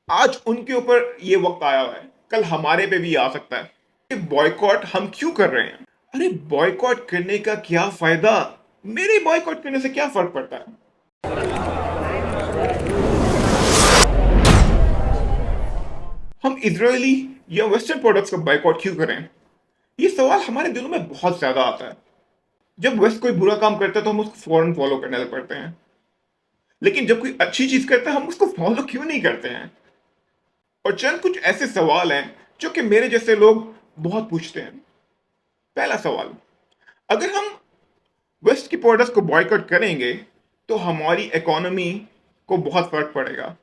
आज उनके ऊपर ये वक्त आया हुआ है, कल हमारे पे भी आ सकता है। ये बॉयकॉट हम क्यों कर रहे हैं? अरे बॉयकॉट करने का क्या फायदा? मेरे बॉयकॉट करने से क्या फर्क पड़ता है? हम इजरायली या वेस्टर्न प्रोडक्ट्स का बायकॉट क्यों करें? ये सवाल हमारे दिलों में बहुत ज्यादा आता है। जब वेस्ट कोई बुरा काम करता है तो हम उसको फौरन फॉलो करने लग पड़ते हैं, लेकिन जब कोई अच्छी चीज करता है हम उसको फॉलो क्यों नहीं करते हैं? और चंद कुछ ऐसे सवाल हैं जो कि मेरे जैसे लोग बहुत पूछते हैं। पहला सवाल, अगर हम वेस्ट की प्रोडक्ट्स को बॉयकॉट करेंगे तो हमारी इकोनॉमी को बहुत फर्क पड़ेगा,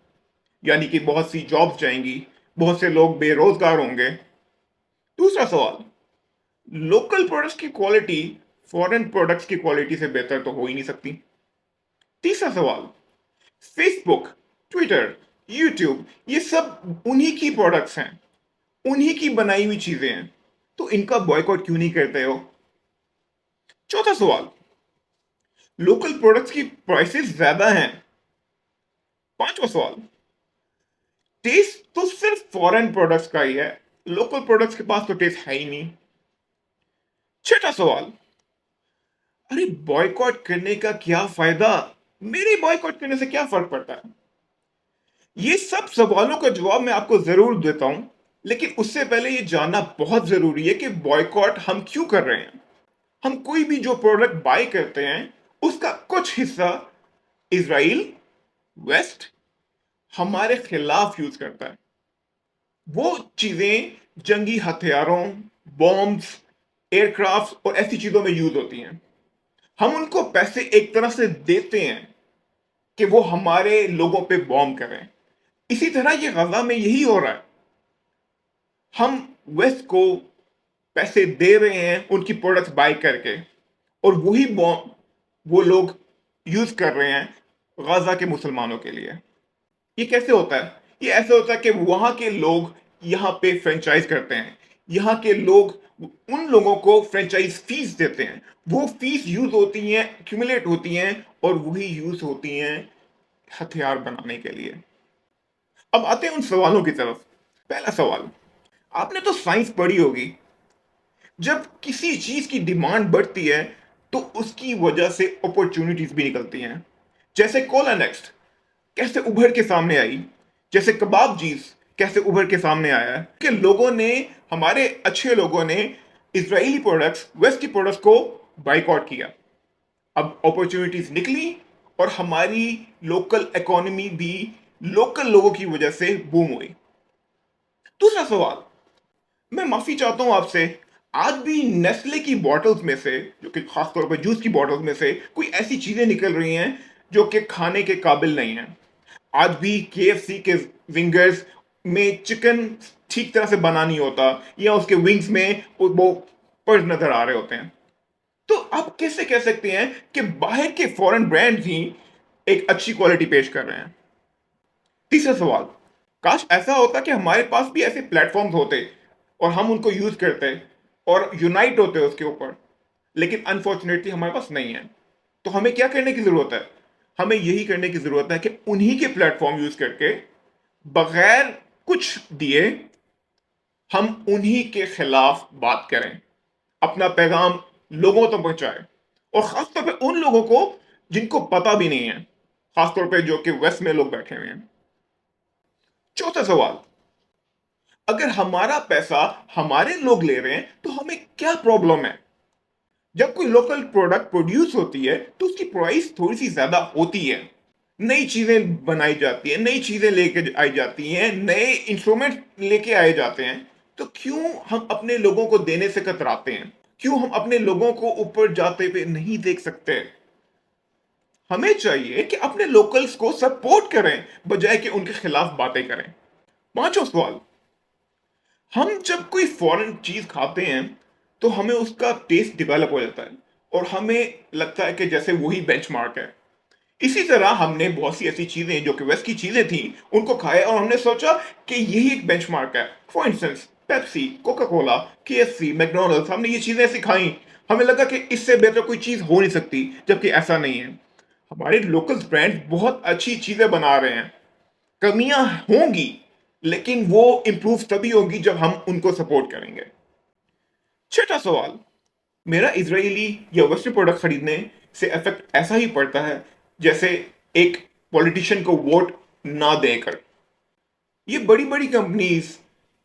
यानी कि बहुत सी जॉब्स जाएंगी, बहुत से लोग बेरोजगार होंगे। दूसरा सवाल, लोकल प्रोडक्ट्स की क्वालिटी फॉरेन प्रोडक्ट्स की क्वालिटी से बेहतर तो हो ही नहीं सकती। तीसरा सवाल, फेसबुक, ट्विटर, यूट्यूब ये सब उन्हीं की प्रोडक्ट्स हैं, उन्हीं की बनाई हुई चीजें हैं, तो इनका बॉयकॉट क्यों नहीं करते हो? चौथा सवाल, लोकल प्रोडक्ट्स की प्राइसेस ज्यादा हैं। पांचवा सवाल, टेस्ट तो सिर्फ फॉरेन प्रोडक्ट्स का ही है, लोकल प्रोडक्ट्स के पास तो टेस्ट है ही नहीं। छठा सवाल, अरे बॉयकॉट करने का क्या फायदा? मेरे बॉयकॉट करने से क्या फर्क पड़ता है? ये सब सवालों का जवाब मैं आपको जरूर देता हूं, लेकिन उससे पहले ये जानना बहुत जरूरी है कि बॉयकॉट हम क्यों कर रहे हैं। हम कोई भी जो प्रोडक्ट बाय करते हैं उसका कुछ हिस्सा इसराइल, वेस्ट हमारे खिलाफ यूज करता है। वो चीजें जंगी हथियारों, बॉम्ब्स, एयरक्राफ्ट और ऐसी चीजों में यूज होती हैं। हम उनको पैसे एक तरह से देते हैं कि वो हमारे लोगों पे बॉम्ब करें। इसी तरह ये गजा में यही हो रहा है। हम वेस्ट को पैसे दे रहे हैं उनकी प्रोडक्ट्स बाय करके, और वही बॉम्ब वो लोग यूज कर रहे हैं गजा के मुसलमानों के लिए। ये कैसे होता है? ये ऐसे होता है कि वहां के लोग यहाँ पे फ्रेंचाइज करते हैं, यहाँ के लोग उन लोगों को फ्रेंचाइज फीस देते हैं, वो फीस यूज होती हैं, एक्यूमुलेट होती हैं, और वही यूज होती हैं हथियार बनाने के लिए। अब आते हैं उन सवालों की तरफ। पहला सवाल, आपने तो साइंस पढ़ी होगी। जब किसी चीज की डिमांड बढ़ती है तो उसकी वजह से अपॉर्चुनिटीज भी निकलती हैं। जैसे कोला नेक्स्ट कैसे उभर के सामने आई, जैसे कबाब चीज कैसे उभर के सामने आया कि लोगों ने, हमारे अच्छे लोगों ने इजरायली प्रोडक्ट्स, वेस्ट की प्रोडक्ट्स को बाइकआउट किया। अब अपॉर्चुनिटीज निकली और हमारी लोकल इकोनॉमी भी लोकल लोगों की वजह से बूम हुई। दूसरा सवाल, मैं माफी चाहता हूं आपसे, आज भी नेस्ले की बॉटल्स में से, जो कि खासतौर पर जूस की बॉटल्स में से कोई ऐसी चीजें निकल रही हैं जो कि खाने के काबिल नहीं है। आज भी केएफसी के विंगर्स में चिकन ठीक तरह से बना नहीं होता, या उसके विंग्स में वो पर्स नजर आ रहे होते हैं। तो आप कैसे कह सकते हैं कि बाहर के फॉरेन ब्रांड्स ही एक अच्छी क्वालिटी पेश कर रहे हैं? तीसरा सवाल, काश ऐसा होता कि हमारे पास भी ऐसे प्लेटफॉर्म्स होते और हम उनको यूज करते और यूनाइट होते उसके ऊपर, लेकिन अनफॉर्चुनेटली हमारे पास नहीं है। तो हमें क्या करने की जरूरत है? हमें यही करने की जरूरत है कि उन्हीं के प्लेटफॉर्म यूज करके, बगैर कुछ दिए, हम उन्हीं के खिलाफ बात करें, अपना पैगाम लोगों तक पहुंचाएं, और खासतौर पे उन लोगों को जिनको पता भी नहीं है, खासतौर पे जो कि वेस्ट में लोग बैठे हुए हैं। चौथा सवाल, अगर हमारा पैसा हमारे लोग ले रहे हैं तो हमें क्या प्रॉब्लम है? जब कोई लोकल प्रोडक्ट प्रोड्यूस होती है तो उसकी प्राइस थोड़ी सी ज्यादा होती है, नई चीजें बनाई जाती है, नई चीजें लेके आई जाती हैं, नए इंस्ट्रूमेंट लेके आए जाते हैं। तो क्यों हम अपने लोगों को देने से कतराते हैं? क्यों हम अपने लोगों को ऊपर जाते हुए नहीं देख सकते? हमें चाहिए कि अपने लोकल्स को सपोर्ट करें बजाय कि उनके खिलाफ बातें करें। पांचवा सवाल, हम जब कोई फॉरेन चीज खाते हैं तो हमें उसका टेस्ट डेवलप हो जाता है, और हमें लगता है कि जैसे वही बेंचमार्क है। इसी तरह हमने बहुत सी ऐसी चीजें जो कि वेस्ट की चीजें थी उनको खाया, और हमने सोचा कि यही एक बेंचमार्क है। For instance Pepsi, Coca Cola, KFC, McDonald's, हमने ये चीजें ऐसी खाई, हमें लगा कि इससे बेहतर कोई चीज हो नहीं सकती, जबकि ऐसा नहीं है। हमारे लोकल ब्रांड बहुत अच्छी चीजें बना रहे हैं, कमियां होंगी, लेकिन वो इंप्रूव तभी होगी जब हम उनको सपोर्ट करेंगे। छठा सवाल, मेरा इजरायली या वेस्टर्न प्रोडक्ट खरीदने से इफेक्ट ऐसा ही पड़ता है जैसे एक पॉलिटिशियन को वोट ना देकर। ये बड़ी बड़ी companies,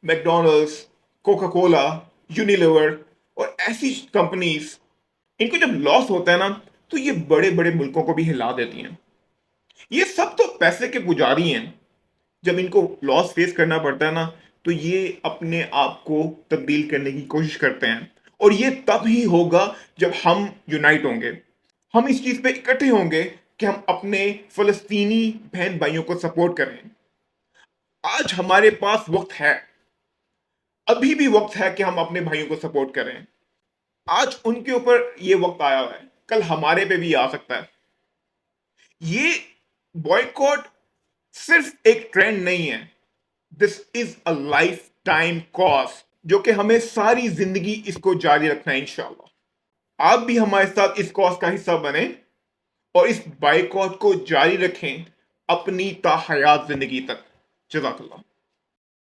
McDonald's, Coca Cola, Unilever और ऐसी कंपनीज, इनको जब लॉस होता है ना, तो ये बड़े बड़े मुल्कों को भी हिला देती हैं। ये सब तो पैसे के पुजारी हैं। जब इनको लॉस फेस करना पड़ता है ना, तो ये अपने आप को तब्दील करने की कोशिश करते हैं। और ये तब ही होगा जब हम यूनाइट होंगे, हम इस चीज पे इकट्ठे होंगे कि हम अपने फलस्तीनी बहन भाइयों को सपोर्ट करें। आज हमारे पास वक्त है, अभी भी वक्त है कि हम अपने भाइयों को सपोर्ट करें। आज उनके ऊपर ये वक्त आया हुआ है, कल हमारे पे भी आ सकता है। ये बॉयकॉट सिर्फ एक ट्रेंड नहीं है, this is a life time cause, जो कि हमें सारी जिंदगी इसको जारी रखना है इंशाल्लाह। आप भी हमारे साथ इस कॉज का हिस्सा बने और इस बाइकॉट को जारी रखें अपनी ताहयात जिंदगी तक। जज़ाकल्लाह।